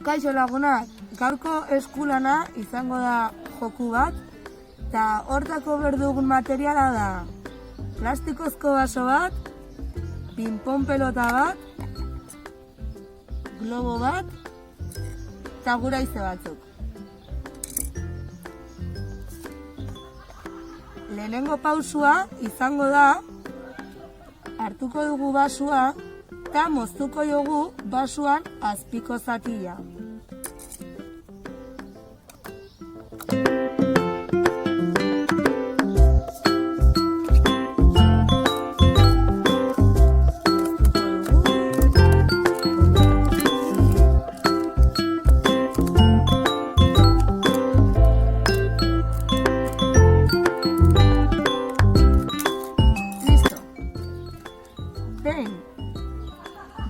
Kaixo lagunak, gaurko eskulana izango da joku bat, eta hortako berdugun materiala da plastikozko baso bat, pinpon pelota bat, globo bat, eta gura ize batzuk. Lehenengo pausua izango da, hartuko dugu basua, eta moztuko dugu basuan azpiko zatia.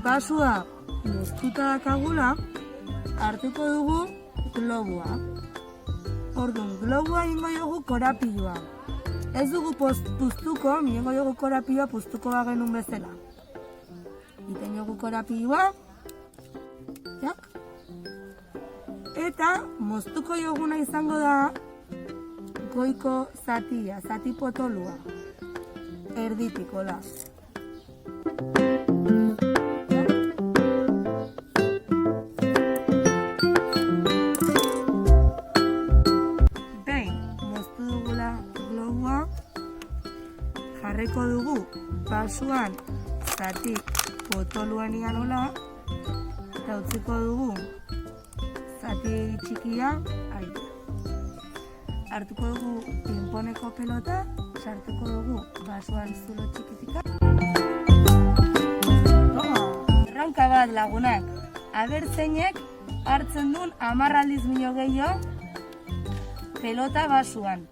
Basua moztuta dakagula, hartuko dugu globua. Orduan, globua ingo dugu korapilloa. Ez dugu puztuko, ingo dugu korapilloa puztuko bagenun bezala. Iten dugu korapilloa. Eta moztuko duguna izango da goiko zatia, zati potolua. Erditiko da. Jarriko dugu basuan zati potoluan ianola, eta utziko dugu zati txikia aire. Hartuko dugu pinponeko pelota, sartuko dugu basuan zulo txikitika. Erranka bat lagunak, aber zeinek hartzen duen 10 aldiz baino gehiago pelota basuan.